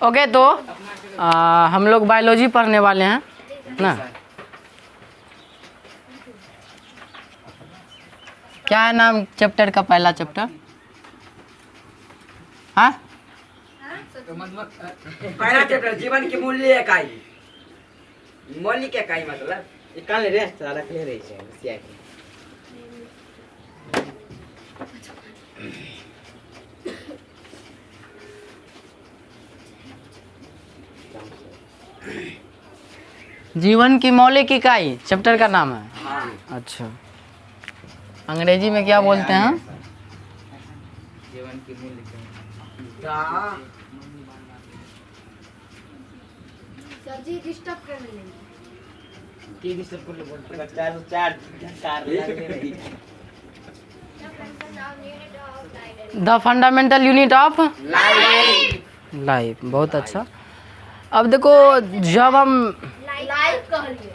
Okay, तो हम लोग बायोलॉजी पढ़ने वाले हैं ना। क्या है नाम चैप्टर का, पहला चैप्टर? हाँ, पहला चैप्टर जीवन की मूल्य इकाई, मौलिक इकाई मतलब ये काल रे सारा क्लियर है सिया की। जीवन की मौलिक इकाई चैप्टर का नाम है। अच्छा, अंग्रेजी में क्या बोलते हैं? जीवन की मूल्य सर जी डिस्टर्ब करने लगे। की डिस्टर्ब कर बोलते हैं 404 कार लगे रही। The fundamental unit of life. बहुत अच्छा। अब देखो, जब हम लाइफ कहलिए,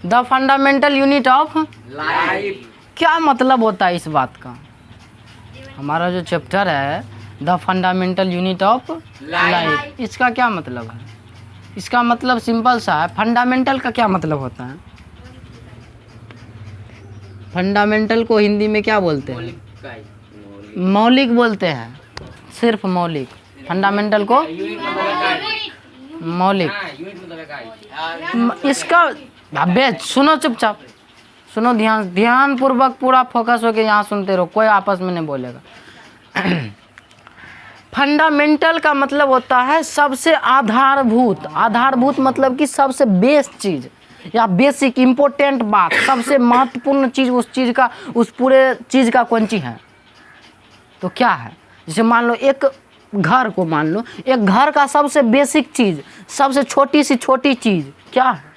the fundamental unit of life क्या मतलब होता है इस बात का? हमारा जो चैप्टर है the fundamental unit of life, इसका क्या मतलब है? इसका मतलब सिंपल सा है। फंडामेंटल का क्या मतलब होता है? फंडामेंटल को हिंदी में क्या बोलते हैं? मौलिक बोलते हैं, सिर्फ मौलिक। फंडामेंटल को मौलिक। इसका अबे सुनो, चुपचाप सुनो, ध्यान पूर्वक पूरा फोकस होके यहाँ सुनते रहो, कोई आपस में नहीं बोलेगा। फंडामेंटल का मतलब होता है सबसे आधारभूत। आधारभूत मतलब कि सबसे बेस चीज़ या बेसिक इम्पोर्टेंट बात, सबसे महत्वपूर्ण चीज़ उस चीज़ का, उस पूरे चीज़ का कौन सी है? तो क्या है? जैसे मान लो एक घर को, मान लो एक घर का सबसे बेसिक चीज़, सबसे छोटी सी छोटी चीज़ क्या है?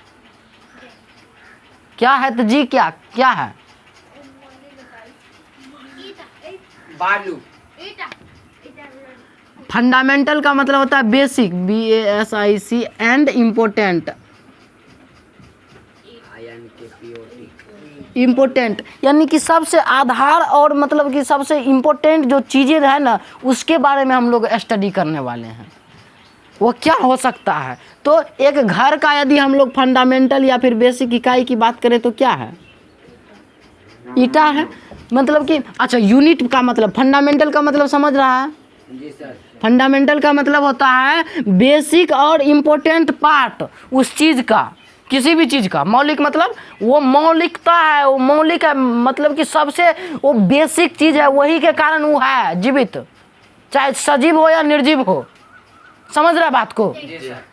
क्या है तो जी, क्या क्या है? बालू। फंडामेंटल का मतलब होता है basic, BASIC, and important. Important यानी कि सबसे आधार और मतलब कि सबसे इम्पोर्टेंट जो चीज़ें है ना, उसके बारे में हम लोग स्टडी करने वाले हैं। वो क्या हो सकता है? तो एक घर का यदि हम लोग फंडामेंटल या फिर बेसिक इकाई की बात करें तो क्या है? ईटा है। मतलब कि अच्छा, यूनिट का मतलब, फंडामेंटल का मतलब समझ रहा है? जी सर। फंडामेंटल का मतलब होता है बेसिक और इम्पोर्टेंट पार्ट उस चीज़ का, किसी भी चीज़ का। मौलिक मतलब वो मौलिकता है, वो मौलिक है मतलब कि सबसे वो बेसिक चीज़ है, वही के कारण वो है जीवित, चाहे सजीव हो या निर्जीव हो। समझ रहा है बात को? जी सर।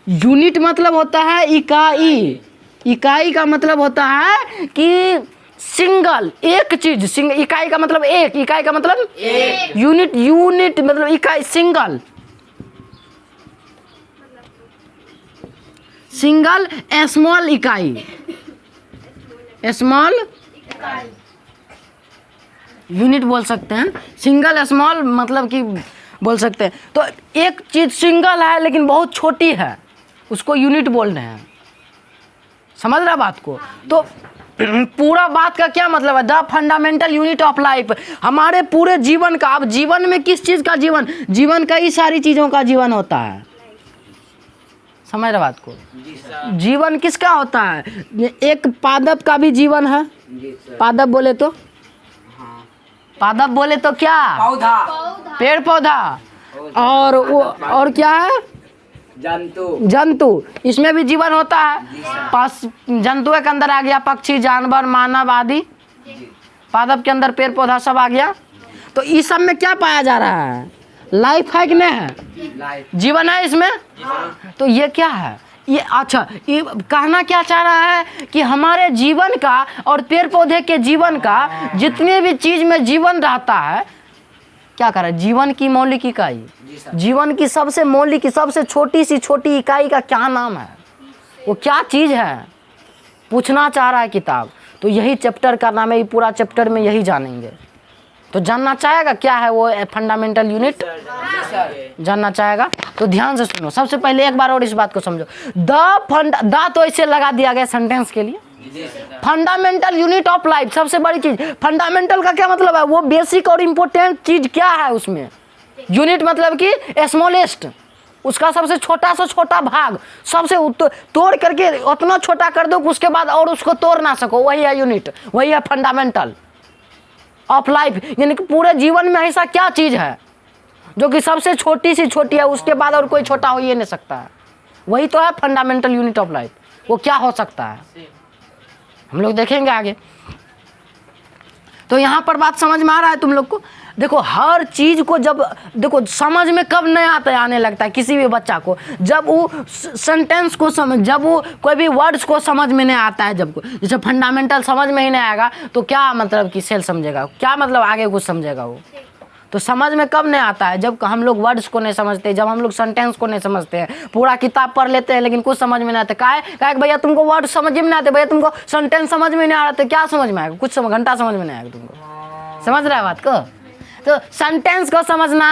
यूनिट मतलब होता है इकाई। इकाई का मतलब होता है कि सिंगल, एक चीज। इकाई का मतलब एक, इकाई का मतलब एक। यूनिट मतलब इकाई, सिंगल। सिंगल स्मॉल इकाई, स्मॉल यूनिट बोल सकते हैं। सिंगल स्मॉल मतलब कि बोल सकते हैं। तो एक चीज़ सिंगल है लेकिन बहुत छोटी है, उसको यूनिट बोल रहे हैं। समझ रहा बात को? तो पूरा बात का क्या मतलब है? The fundamental unit of life, हमारे पूरे जीवन का। अब जीवन में किस चीज़ का जीवन? जीवन कई सारी चीज़ों का जीवन होता है। समझ रहे बात को? जीवन किसका होता है? एक पादप का भी जीवन है। पादप बोले तो, पादप बोले तो क्या? पौधा। पेड़ पौधा। और वो और क्या है? जंतु। जंतु, इसमें भी जीवन होता है। पास जंतुओं के अंदर आ गया पक्षी, जानवर, मानव आदि। पादप के अंदर पेड़ पौधा सब आ गया। तो इस सब में क्या पाया जा रहा है? लाइफ है कि नहीं है? लाइफ। जीवन है इसमें। तो ये क्या है? ये अच्छा, ये कहना क्या चाह रहा है कि हमारे जीवन का और पेड़ पौधे के जीवन का, जितने भी चीज में जीवन रहता है, क्या कर रहा है? जीवन की मौलिक इकाई। जीवन की सबसे मौलिक, सबसे छोटी सी छोटी इकाई का क्या नाम है? वो क्या चीज़ है? पूछना चाह रहा है किताब। तो यही चैप्टर का नाम है। ये पूरा चैप्टर में यही जानेंगे। तो जानना चाहेगा क्या है वो फंडामेंटल यूनिट? जानना चाहेगा तो ध्यान से सुनो। सबसे पहले एक बार और इस बात को समझो। द तो ऐसे लगा दिया गया सेंटेंस के लिए। फंडामेंटल यूनिट ऑफ लाइफ, सबसे बड़ी चीज। फंडामेंटल का क्या मतलब है? वो बेसिक और इम्पोर्टेंट चीज क्या है उसमें? यूनिट मतलब कि स्मॉलेस्ट, उसका सबसे छोटा से छोटा भाग, सबसे तोड़ करके उतना छोटा कर दो कि उसके बाद और उसको तोड़ ना सको, वही है यूनिट, वही है फंडामेंटल ऑफ लाइफ। यानी कि पूरे जीवन में ऐसा क्या चीज़ है जो कि सबसे छोटी सी छोटी है, उसके बाद और कोई छोटा हो ही नहीं सकता है, वही तो है फंडामेंटल यूनिट ऑफ लाइफ। वो क्या हो सकता है हम लोग देखेंगे आगे। तो यहाँ पर बात समझ में आ रहा है तुम लोग को? देखो हर चीज़ को जब देखो समझ में कब नहीं आता है, आने लगता है किसी भी बच्चा को, जब वो सेंटेंस को समझ, जब वो कोई भी वर्ड्स को समझ में नहीं आता है, जब को जैसे फंडामेंटल समझ में ही नहीं आएगा तो क्या मतलब कि सेल समझेगा, क्या मतलब आगे कुछ समझेगा वो। तो समझ में कब नहीं आता है? जब हम लोग वर्ड्स को नहीं समझते, जब हम लोग सेंटेंस को नहीं समझते हैं। पूरा किताब पढ़ लेते हैं लेकिन कुछ समझ में नहीं आता। काहे भैया तुमको वर्ड समझ में नहीं आते, भैया तुमको सेंटेंस समझ में नहीं आ रहा, तो क्या समझ में आएगा? कुछ घंटा समझ में नहीं आएगा तुमको। समझ रहा है बात को? तो सेंटेंस को समझना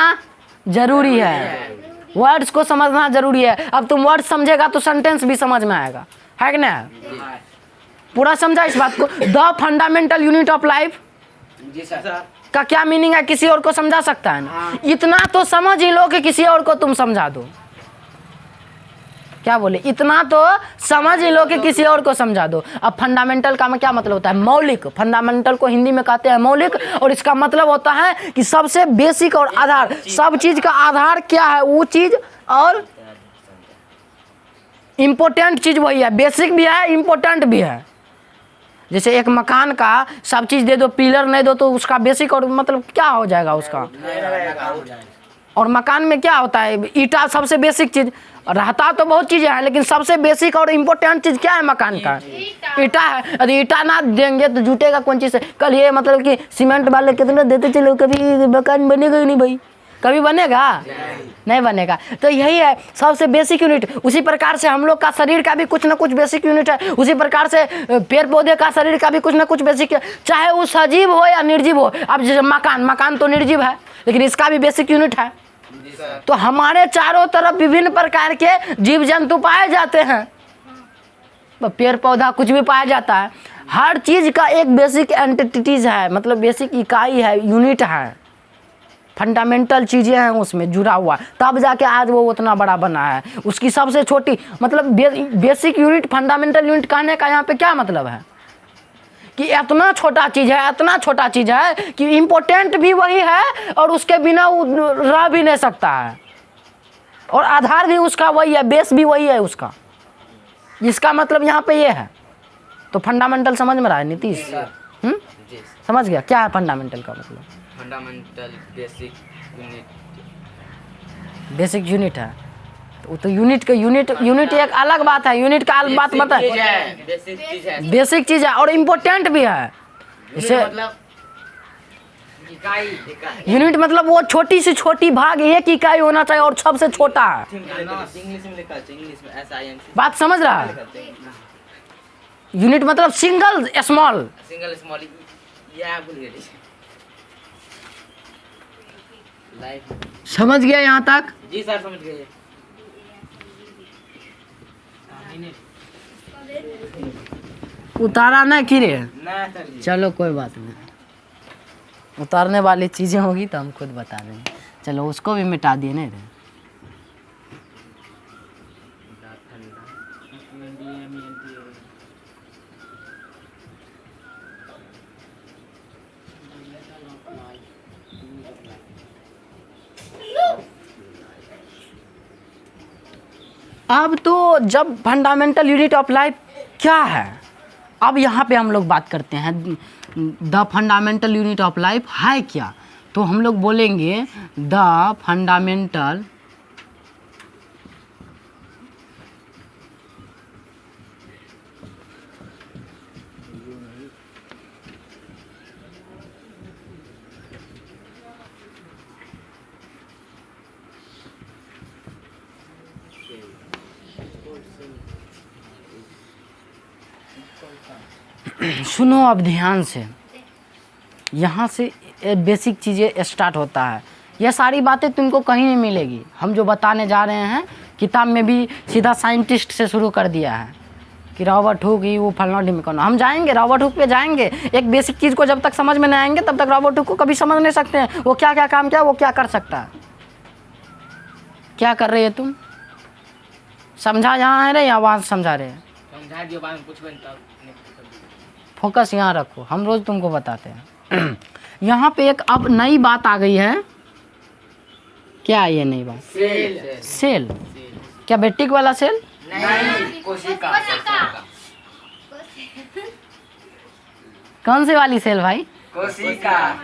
जरूरी है, वर्ड्स को समझना जरूरी है। अब तुम वर्ड समझेगा तो सेंटेंस भी समझ में आएगा, है कि नहीं? पूरा समझा इस बात को? The fundamental unit of life जी सर का क्या मीनिंग है किसी और को समझा सकता है ना? इतना तो समझ ही लो कि किसी और को तुम समझा दो। क्या बोले? इतना तो समझ ही लो कि किसी और को समझा दो। अब फंडामेंटल का क्या मतलब होता है? मौलिक। फंडामेंटल को हिंदी में कहते हैं मौलिक, और इसका मतलब होता है कि सबसे बेसिक और आधार, सब चीज का आधार क्या है वो चीज, और इम्पोर्टेंट चीज वही है। बेसिक भी है, इम्पोर्टेंट भी है। जैसे एक मकान का सब चीज़ दे दो, पिलर नहीं दो तो उसका बेसिक और मतलब क्या हो जाएगा उसका। और मकान में क्या होता है? ईटा सबसे बेसिक चीज़, रहता तो बहुत चीज़ें हैं लेकिन सबसे बेसिक और इम्पोर्टेंट चीज़ क्या है मकान का? ईटा है। यदि ईटा ना देंगे तो जुटेगा कौन चीज़ से? कल ये मतलब कि सीमेंट वाले कितने देते चलो, कभी मकान बनेगा ही नहीं भाई, कभी बनेगा? नहीं बनेगा। तो यही है सबसे बेसिक यूनिट। उसी प्रकार से हम लोग का शरीर का भी कुछ ना कुछ बेसिक यूनिट है। उसी प्रकार से पेड़ पौधे का शरीर का भी कुछ ना कुछ बेसिक है, चाहे वो सजीव हो या निर्जीव हो। अब जैसे मकान तो निर्जीव है लेकिन इसका भी बेसिक यूनिट है। तो हमारे चारों तरफ विभिन्न प्रकार के जीव जंतु पाए जाते हैं, पेड़ पौधा कुछ भी पाया जाता है। हर चीज़ का एक बेसिक एंटिटीज है, मतलब बेसिक इकाई है, यूनिट है, फंडामेंटल चीज़ें हैं उसमें जुड़ा हुआ, तब जाके आज वो उतना बड़ा बना है। उसकी सबसे छोटी मतलब बेसिक यूनिट, फंडामेंटल यूनिट कहने का यहाँ पे क्या मतलब है कि इतना छोटा चीज़ है, इतना छोटा चीज़ है कि इम्पोर्टेंट भी वही है और उसके बिना वो रह भी नहीं सकता है, और आधार भी उसका वही है, बेस भी वही है उसका। इसका मतलब यहाँ पे ये है। तो फंडामेंटल समझ में रहा है नीतीश? समझ गया क्या है फंडामेंटल का मतलब? फंडामेंटल बेसिक यूनिट है। तो यूनिट एक अलग बात है, यूनिट का अलग बात बता। बेसिक चीज है और इम्पोर्टेंट भी है। जैसे यूनिट मतलब वो छोटी से छोटी भाग, एक इकाई होना चाहिए और सबसे छोटा है। इंग्लिश में लिखा है, इंग्लिश में बात समझ रहा है? यूनिट मतलब सिंगल स्मॉल समझ गया यहाँ तक? जी सर समझ गए। उतारा ना कि रे? ना सर जी। चलो कोई बात नहीं, उतारने वाली चीज़ें होगी तो हम खुद बता देंगे। चलो उसको भी मिटा दिए नहीं रे। अब तो जब फंडामेंटल यूनिट ऑफ लाइफ क्या है, अब यहाँ पे हम लोग बात करते हैं the fundamental unit of life है क्या। तो हम लोग बोलेंगे द फंडामेंटल सुनो अब ध्यान से, यहाँ से बेसिक चीज़ें स्टार्ट होता है। यह सारी बातें तुमको कहीं नहीं मिलेगी। हम जो बताने जा रहे हैं किताब में भी सीधा साइंटिस्ट से शुरू कर दिया है कि रॉबर्ट हुक ही वो फलना ढिमकाना। हम जाएंगे रॉबर्ट हुक पे जाएंगे। एक बेसिक चीज़ को जब तक समझ में नहीं आएंगे तब तक रॉबर्ट हुक को कभी समझ नहीं सकते हैं वो क्या क्या काम किया, वो क्या कर सकता है। क्या कर रहे हैं तुम? समझा जहाँ है रे या आवाज़ समझा रहे हैं? समझा दियो, बाद में पूछबे तब। फोकस यहाँ रखो, हम रोज़ तुमको बताते हैं। यहाँ पे एक अब नई बात आ गई है। क्या है ये नई बात? सेल। सेल। क्या बेटिक वाला सेल? नहीं, कोशिका। कौन सी वाली सेल भाई? कोशिका।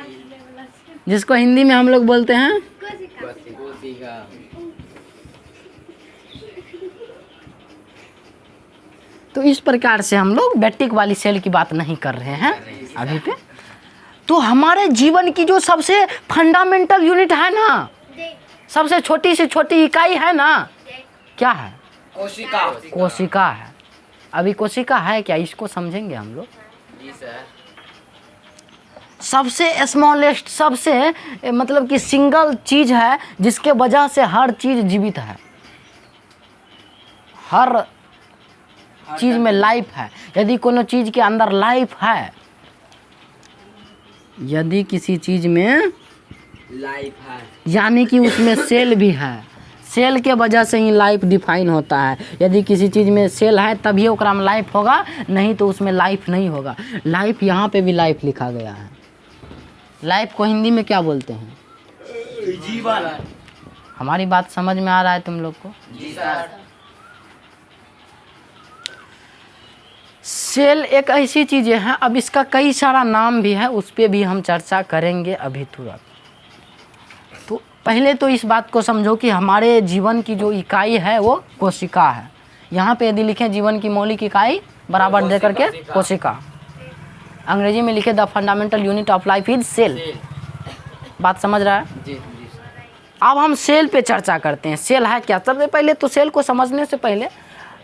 जिसको हिंदी में हम लोग बोलते हैं कोशिका। तो इस प्रकार से हम लोग बेटिक वाली सेल की बात नहीं कर रहे हैं अभी पे। तो हमारे जीवन की जो सबसे फंडामेंटल यूनिट है ना, सबसे छोटी से छोटी इकाई है ना, क्या है? कोशिका। कोशिका है। अभी कोशिका है क्या, इसको समझेंगे हम लोग। जी सर। सबसे स्मॉलेस्ट, सबसे मतलब कि सिंगल चीज है जिसके वजह से हर चीज जीवित है, हर चीज में लाइफ है। यदि कोनो चीज के अंदर लाइफ है, यदि किसी चीज में लाइफ है, यानी कि उसमें सेल भी है। सेल के वजह से ही लाइफ डिफाइन होता है। यदि किसी चीज़ में सेल है तभी ओकरा में लाइफ होगा, नहीं तो उसमें लाइफ नहीं होगा। लाइफ यहाँ पे भी लाइफ लिखा गया है। लाइफ को हिंदी में क्या बोलते हैं? जीवन। हमारी बात समझ में आ रहा है तुम लोग को? जी सर। सेल एक ऐसी चीज़ें हैं, अब इसका कई सारा नाम भी है, उस पर भी हम चर्चा करेंगे अभी तुरंत। तो पहले तो इस बात को समझो कि हमारे जीवन की जो इकाई है वो कोशिका है। यहाँ पे यदि लिखें जीवन की मौलिक इकाई बराबर दे करके कोशिका, अंग्रेजी में लिखे the fundamental unit of life is cell. बात समझ रहा है? जी। अब हम सेल पे चर्चा करते हैं। सेल है क्या? सबसे पहले तो सेल को समझने से पहले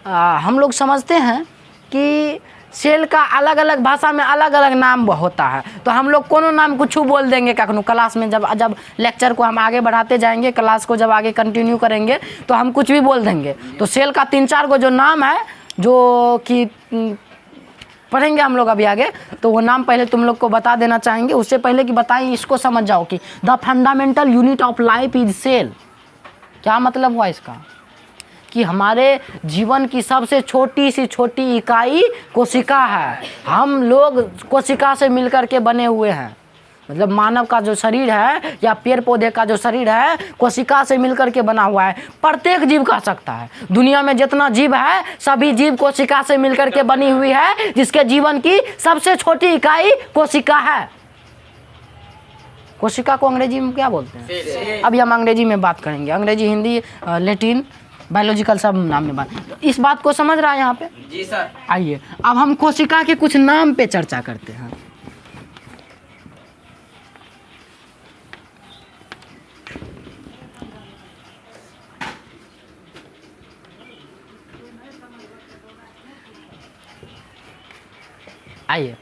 हम लोग समझते हैं कि सेल का अलग अलग भाषा में अलग अलग नाम होता है। तो हम लोग कोनो नाम कुछ बोल देंगे कखनों क्लास में, जब लेक्चर को हम आगे बढ़ाते जाएंगे, क्लास को जब आगे कंटिन्यू करेंगे तो हम कुछ भी बोल देंगे। तो सेल का 3-4 को जो नाम है जो कि पढ़ेंगे हम लोग अभी आगे, तो वो नाम पहले तुम लोग को बता देना चाहेंगे। उससे पहले कि बताएं, इसको समझ जाओ कि the fundamental unit of life is cell. क्या मतलब हुआ इसका? कि हमारे जीवन की सबसे छोटी सी छोटी इकाई कोशिका है। हम लोग कोशिका से मिलकर के बने हुए हैं। मतलब मानव का जो शरीर है या पेड़ पौधे का जो शरीर है कोशिका से मिलकर के बना हुआ है। प्रत्येक जीव कह सकता है, दुनिया में जितना जीव है सभी जीव कोशिका से मिलकर के बनी हुई है, जिसके जीवन की सबसे छोटी इकाई कोशिका है। कोशिका को अंग्रेजी में क्या बोलते हैं? अभी हम अंग्रेजी में बात करेंगे, अंग्रेजी, हिंदी, लैटिन, बायोलॉजिकल सब नाम में बात। इस बात को समझ रहा है यहाँ पे? जी सर। आइए अब हम कोशिका के कुछ नाम पे चर्चा करते हैं। आइए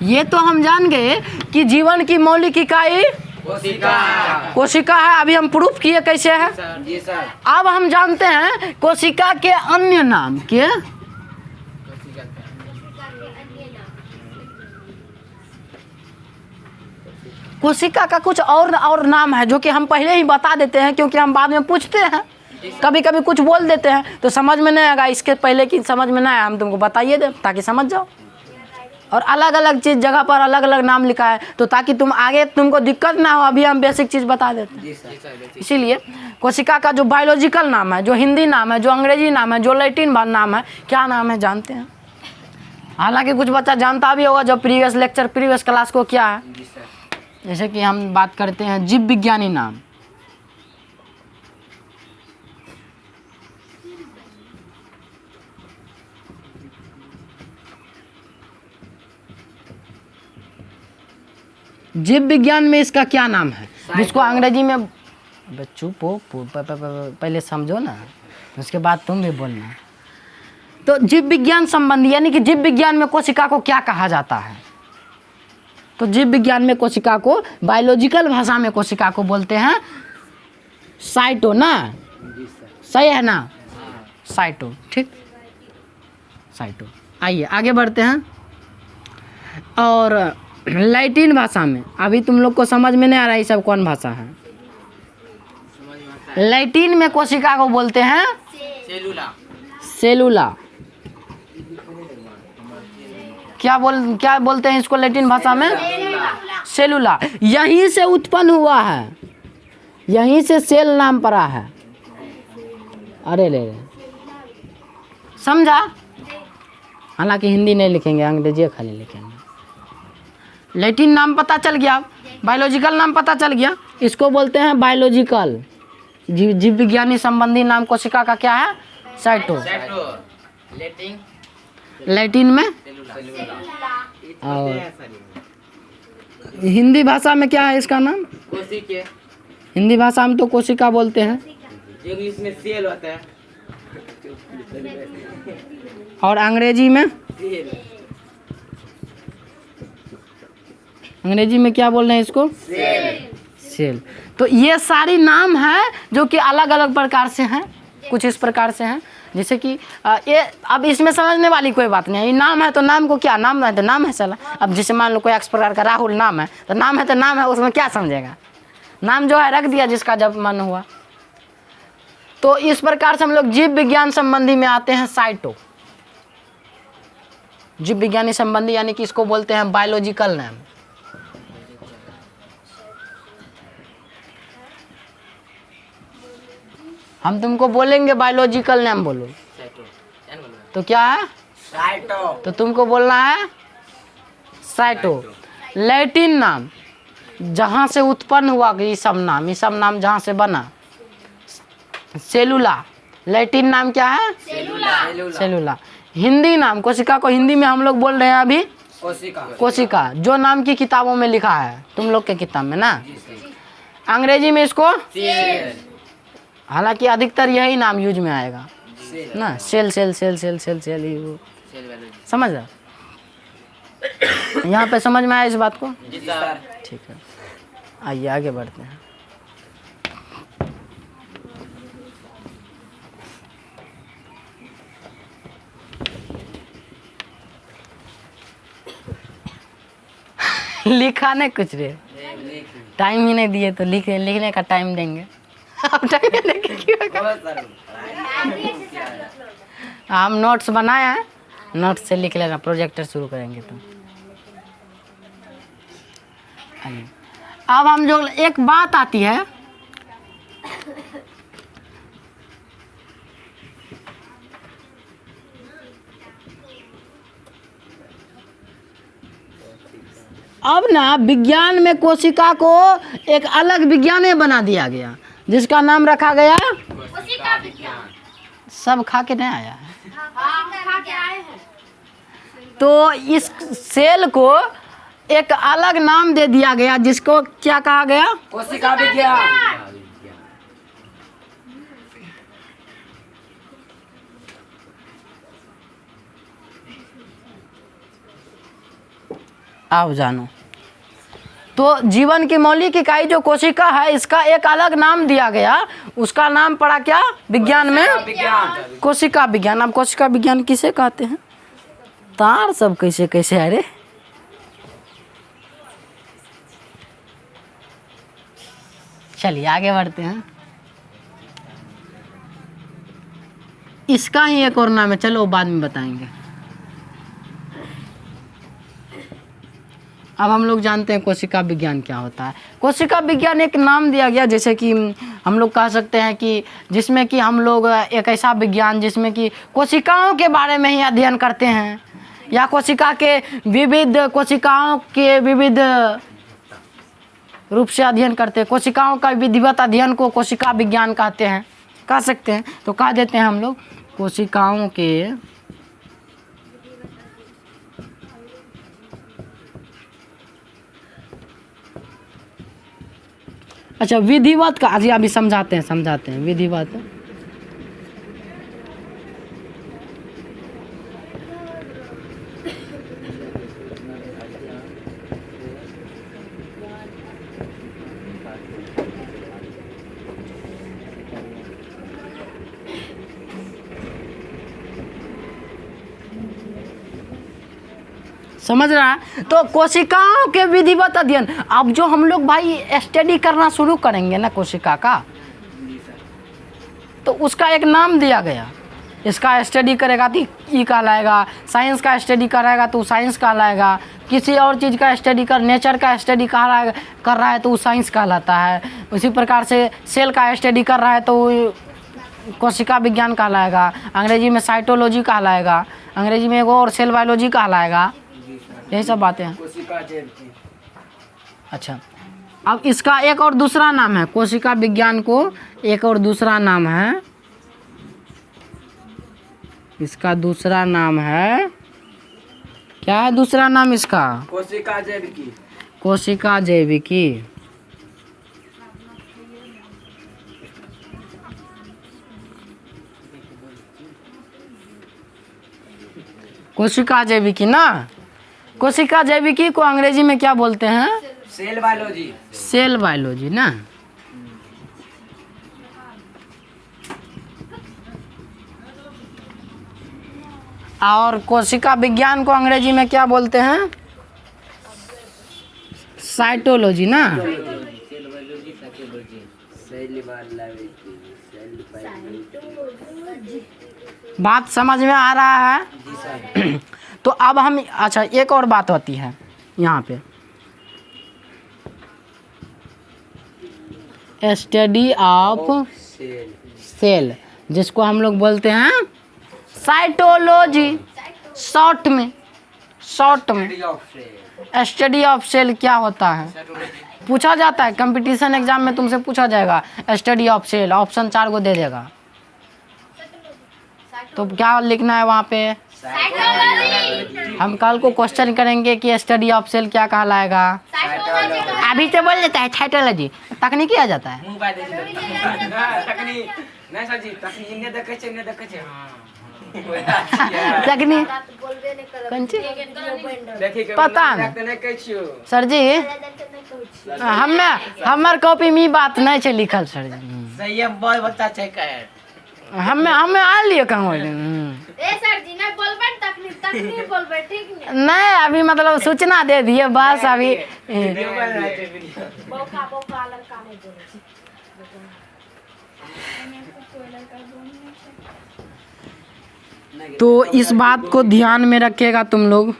ये तो हम जान गए कि जीवन की मौलिक इकाई कोशिका है। अभी हम प्रूफ किए कैसे है। जी सर। अब हम जानते हैं कोशिका के अन्य नाम के। कोशिका का कुछ और नाम है जो कि हम पहले ही बता देते हैं, क्योंकि हम बाद में पूछते हैं, कभी कभी कुछ बोल देते हैं तो समझ में नहीं आएगा। इसके पहले कि समझ में ना आए हम तुमको बताइए दे ताकि समझ जाओ। और अलग अलग चीज़ जगह पर अलग अलग नाम लिखा है तो ताकि तुम आगे तुमको दिक्कत ना हो, अभी हम बेसिक चीज़ बता देते हैं। जी सर। इसीलिए कोशिका का जो बायोलॉजिकल नाम है, जो हिंदी नाम है, जो अंग्रेजी नाम है, जो लैटिन नाम है, क्या नाम है जानते हैं? हालांकि कुछ बच्चा जानता भी होगा जो प्रीवियस क्लास को क्या है। जी सर। जैसे कि हम बात करते हैं जीव विज्ञानी नाम। जीव विज्ञान में इसका क्या नाम है, जिसको अंग्रेजी में, चुप हो, पहले समझो ना, उसके बाद तुम भी बोलना। तो जीव विज्ञान संबंधी यानी कि जीव विज्ञान में कोशिका को क्या कहा जाता है? तो जीव विज्ञान में कोशिका को, बायोलॉजिकल भाषा में कोशिका को बोलते हैं साइटो ना। जी सर। सही है ना? साइटो, ठीक, साइटो। आइए आगे बढ़ते हैं। और लैटिन भाषा में, अभी तुम लोग को समझ में नहीं आ रहा ये सब कौन भाषा है? लैटिन में कोशिका को बोलते हैं सेलुला। क्या बोलते हैं इसको लैटिन भाषा में? सेलुला। यहीं से उत्पन्न हुआ है, यहीं से सेल नाम पड़ा है। अरे ले समझा? हालांकि हिंदी नहीं लिखेंगे, अंग्रेजी खाली लिखेंगे। लैटिन नाम पता चल गया, बायोलॉजिकल नाम पता चल गया। इसको बोलते हैं बायोलॉजिकल, जीव विज्ञानी संबंधी नाम कोशिका का क्या है? साइटो। लैटिन में। और हिंदी भाषा में क्या है इसका नाम? हिंदी भाषा में तो कोशिका बोलते हैं, इंग्लिश में सेल होता है। और अंग्रेजी में? अंग्रेजी में क्या बोल रहे हैं इसको? सेल। तो ये सारी नाम है जो कि अलग अलग प्रकार से हैं, कुछ इस प्रकार से हैं। जैसे कि ये अब इसमें समझने वाली कोई बात नहीं है। ये नाम है तो नाम को क्या, नाम है तो नाम है साला। अब जैसे मान लो कोई एक्स प्रकार का राहुल नाम है तो नाम है तो नाम है, उसमें क्या समझेगा? नाम जो है रख दिया जिसका जब मन हुआ। तो इस प्रकार से हम लोग जीव विज्ञान संबंधी में आते हैं साइटो। जीव विज्ञानी संबंधी यानी कि इसको बोलते हैं बायोलॉजिकल नेम। हम तुमको बोलेंगे बायोलॉजिकल नेम बोलो, तो क्या है? साइटो। तो तुमको बोलना है साइटो। लैटिन नाम जहाँ से उत्पन्न हुआ, ये सब नाम जहाँ से बना, सेलुला। लैटिन नाम क्या है? सेलुला। हिंदी नाम कोशिका को हिंदी में हम लोग बोल रहे हैं अभी कोशिका, जो नाम की किताबों में लिखा है, तुम लोग के किताब में ना। अंग्रेजी में इसको, हालांकि अधिकतर यही नाम यूज में आएगा ना, cell cell cell cell cell cell, वो समझ रहा? यहाँ पे समझ में आया इस बात को? ठीक है, आइए आगे बढ़ते हैं। लिखा नहीं कुछ रे, टाइम ही नहीं दिए तो लिखने का टाइम देंगे। अब टाइम देने के क्यों? हम नोट्स बनाए हैं, नोट्स से लिख लेना, प्रोजेक्टर शुरू करेंगे तो। अब हम जो एक बात आती है, अब ना विज्ञान में कोशिका को एक अलग विज्ञान बना दिया गया, जिसका नाम रखा गया कोशिका विज्ञान। सब खा के नहीं आया है। खा के आए हैं। तो इस सेल को एक अलग नाम दे दिया गया, जिसको क्या कहा गया? कोशिका विज्ञान। आओ जानो। तो जीवन की मौलिक इकाई जो कोशिका है, इसका एक अलग नाम दिया गया, उसका नाम पड़ा क्या विज्ञान में? कोशिका विज्ञान। अब कोशिका विज्ञान किसे कहते हैं? तार सब कैसे कैसे है रे? चलिए आगे बढ़ते हैं। इसका ही एक और नाम है, चलो बाद में बताएंगे। अब हम लोग जानते हैं कोशिका विज्ञान क्या होता है। कोशिका विज्ञान एक नाम दिया गया, जैसे कि हम लोग कह सकते हैं कि जिसमें कि हम लोग एक ऐसा विज्ञान जिसमें कि कोशिकाओं के बारे में ही अध्ययन करते हैं, या कोशिकाओं के विविध रूप से अध्ययन करते हैं। कोशिकाओं का विधिवत अध्ययन को कोशिका विज्ञान कहते हैं, कह सकते हैं। तो कह देते हैं हम लोग कोशिकाओं के अच्छा विधिवत का अभी समझाते हैं विधिवत। समझ रहा है। तो कोशिकाओं के विधिवत अध्ययन, अब जो हम लोग भाई स्टडी करना शुरू करेंगे ना कोशिका का, तो उसका एक नाम दिया गया। इसका स्टडी करेगा तो ये कहलाएगा, साइंस का स्टडी कराएगा तो साइंस कहलाएगा, किसी और चीज़ का स्टडी नेचर का स्टडी कर रहा है तो वो साइंस कहलाता है। उसी प्रकार से सेल का स्टडी कर रहा है तो वो कोशिका विज्ञान कहलाएगा, अंग्रेजी में साइटोलॉजी कहलाएगा, अंग्रेजी में एगो और सेल बायोलॉजी कहलाएगा। यही सब बातें हैं। कोशिका जैविकी। अच्छा, अब इसका एक और दूसरा नाम है, कोशिका विज्ञान को एक और दूसरा नाम है, इसका दूसरा नाम है, क्या है दूसरा नाम इसका? कोशिका जैविकी। कोशिका जैविकी। कोशिका जैविकी ना, कोशिका जैविकी को अंग्रेजी में क्या बोलते हैं? Cell biology. सेल बायोलॉजी ना। और कोशिका विज्ञान को अंग्रेजी में क्या बोलते हैं? साइटोलॉजी ना। बात समझ में आ रहा है? तो अब हम, अच्छा एक और बात होती है यहाँ पे, स्टडी ऑफ सेल, जिसको हम लोग बोलते हैं साइटोलॉजी। शॉर्ट में स्टडी ऑफ सेल क्या होता है? पूछा जाता है कंपटीशन एग्जाम में, तुमसे पूछा जाएगा स्टडी ऑफ सेल, ऑप्शन 4 को दे देगा। तो क्या लिखना है वहाँ पे? साइटोलॉजी। हम कल को क्वेश्चन करेंगे कि स्टडी ऑफ सेल क्या कहलाएगा। अभी तो बोल देता है साइटोलॉजी, तकनीकी आ जाता है। नहीं सर जी, तकनीक ने देखे छे, ने देखे छे। तकनीक कौन ची? पता नहीं सर जी, हमार कॉपी में बात नहीं है लिखल सर जी। सही है, बहुत बच्चा चेक है। हमें आ लिए कहाँ ए सर जी नहीं बोलबे, तकनीक बोलबे, ठीक नहीं अभी मतलब सूचना दे दिए बस अभी। बोका लड़का नहीं बोले। तो इस बात को ध्यान में रखिएगा तुम लोग।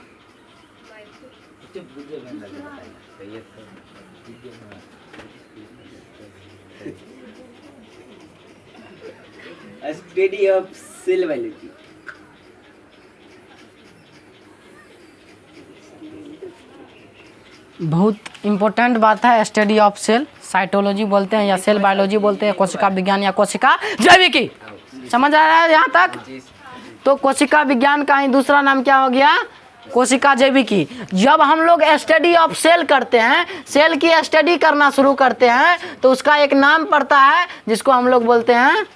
Study of cell biology. बहुत इम्पोर्टेंट बात है स्टडी ऑफ सेल, साइटोलॉजी बोलते हैं या सेल बायोलॉजी बोलते हैं, कोशिका विज्ञान या कोशिका जैविकी। समझ आ रहा है यहाँ तक? तो कोशिका विज्ञान का ही दूसरा नाम क्या हो गया? कोशिका जैविकी। जब हम लोग स्टडी ऑफ सेल करते हैं, सेल की स्टडी करना शुरू करते हैं, तो उसका एक नाम पड़ता है जिसको हम लोग बोलते हैं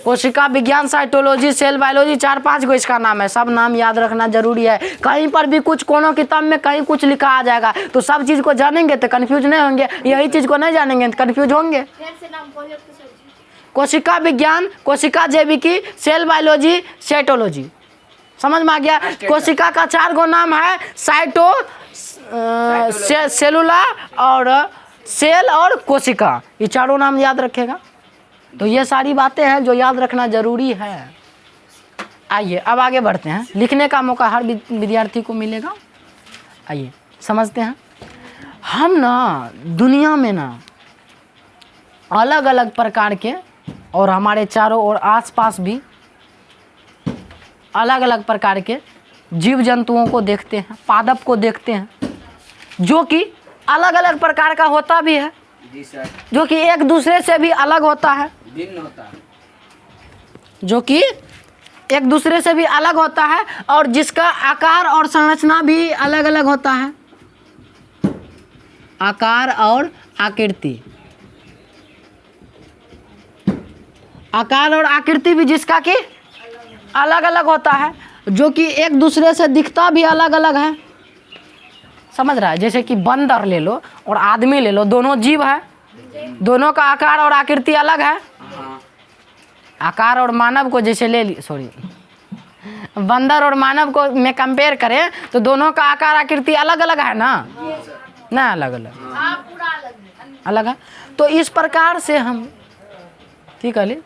कोशिका विज्ञान, साइटोलॉजी, सेल बायोलॉजी। 4-5 गो इसका नाम है। सब नाम याद रखना जरूरी है। कहीं पर भी कुछ कोनो किताब में कहीं कुछ लिखा आ जाएगा, तो सब चीज़ को जानेंगे तो कंफ्यूज नहीं होंगे, यही चीज़ को नहीं जानेंगे तो कंफ्यूज होंगे। फिर से नाम बोलिए तो सर जी। कोशिका विज्ञान, कोशिका जैविकी, सेल बायोलॉजी, साइटोलॉजी। समझ में आ गया? कोशिका का 4 गो नाम है, साइटो, सेलुला और सेल और कोशिका। ये चारों नाम याद रखेगा। तो ये सारी बातें हैं जो याद रखना जरूरी है। आइए अब आगे बढ़ते हैं। लिखने का मौका हर विद्यार्थी को मिलेगा। आइए समझते हैं। हम ना दुनिया में ना अलग अलग प्रकार के, और हमारे चारों ओर आसपास भी अलग अलग प्रकार के जीव जंतुओं को देखते हैं, पादप को देखते हैं, जो कि अलग अलग प्रकार का होता भी है, जी सर, जो कि एक दूसरे से भी अलग होता है, भिन्न होता है, जो कि एक दूसरे से भी अलग होता है, और जिसका आकार और संरचना भी अलग अलग होता है। आकार और आकृति, आकार और आकृति भी जिसका कि अलग अलग होता है, जो कि एक दूसरे से दिखता भी अलग अलग है। समझ रहा है? जैसे कि बंदर ले लो और आदमी ले लो, दोनों जीव है, दोनों का आकार और आकृति अलग है। आकार और मानव को जैसे ले ली, सॉरी, बंदर और मानव को में कंपेयर करें तो दोनों का आकार आकृति अलग अलग है ना, ना अलग अलग हाँ पूरा अलग है। अलग है। तो इस प्रकार से हम की कहली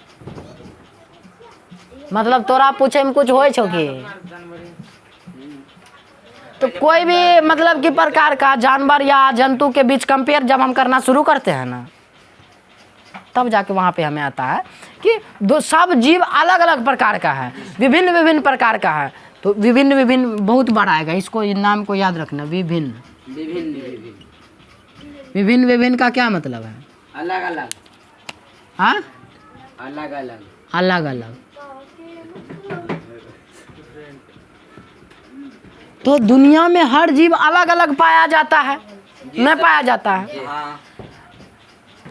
मतलब तोरा पूछे में कुछ होए छो कि तो कोई भी मतलब कि प्रकार का जानवर या जंतु के बीच कंपेयर जब हम करना शुरू करते हैं ना, तब जाके वहाँ पे हमें आता है कि दो सब जीव अलग अलग प्रकार का है, विभिन्न विभिन्न प्रकार का है। तो विभिन्न विभिन्न बहुत बड़ा आएगा, इसको इन नाम को याद रखना, विभिन्न विभिन्न विभिन्न विभिन्न विभिन्न का क्या मतलब है? अलग अलग हाँ अलग अलग अलग अलग। तो दुनिया में हर जीव अलग अलग पाया जाता है, नहीं पाया जाता है, हाँ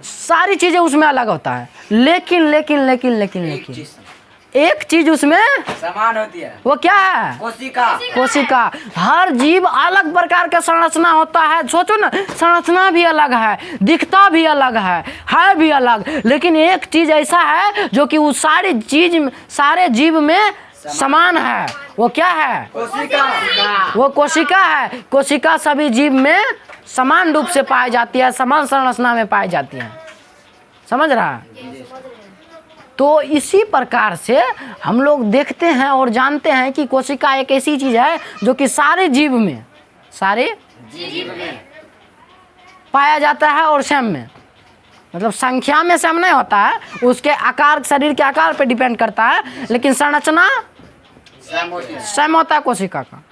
सारी चीजें उसमें अलग होता है, लेकिन लेकिन लेकिन लेकिन एक लेकिन चीज एक चीज उसमें समान होती है, वो क्या है? कोशिका। कोशिका। हर जीव अलग प्रकार का संरचना होता है। सोचो ना, संरचना भी अलग है, दिखता भी अलग है भी अलग, लेकिन एक चीज ऐसा है जो कि उस सारी चीज सारे जीव में समान है। वो क्या है? कोशिका। वो कोशिका है। कोशिका सभी जीव में समान रूप से पाई जाती है, समान संरचना में पाई जाती है। समझ रहा है? तो इसी प्रकार से हम लोग देखते हैं और जानते हैं कि कोशिका एक ऐसी चीज है जो कि सारे जीव में पाया जाता है और सेम में, मतलब संख्या में सेम नहीं होता है, उसके आकार, शरीर के आकार पे डिपेंड करता है, लेकिन संरचना सेम होता है कोशिका का।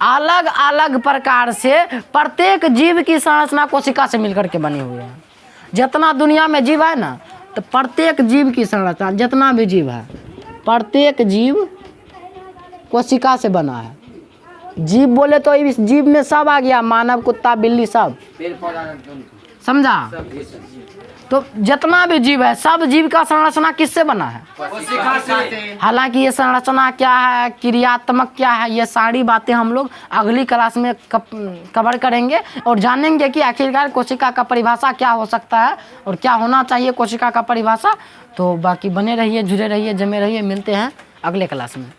अलग अलग प्रकार से प्रत्येक जीव की संरचना कोशिका से मिलकर के बनी हुई है। जितना दुनिया में जीव है ना, तो प्रत्येक जीव की संरचना, जितना भी जीव है, प्रत्येक जीव कोशिका से बना है। जीव बोले तो इस जीव में सब आ गया, मानव, कुत्ता, बिल्ली, सब। पेड़ पौधा समझा? तो जितना भी जीव है, सब जीव का संरचना किससे बना है? कोशिका से। हालांकि ये संरचना क्या है, क्रियात्मक क्या है, ये सारी बातें हम लोग अगली क्लास में कवर करेंगे और जानेंगे कि आखिरकार कोशिका का परिभाषा क्या हो सकता है और क्या होना चाहिए कोशिका का परिभाषा। तो बाकी बने रहिए, जुड़े रहिए, जमे रहिए। मिलते हैं अगले क्लास में।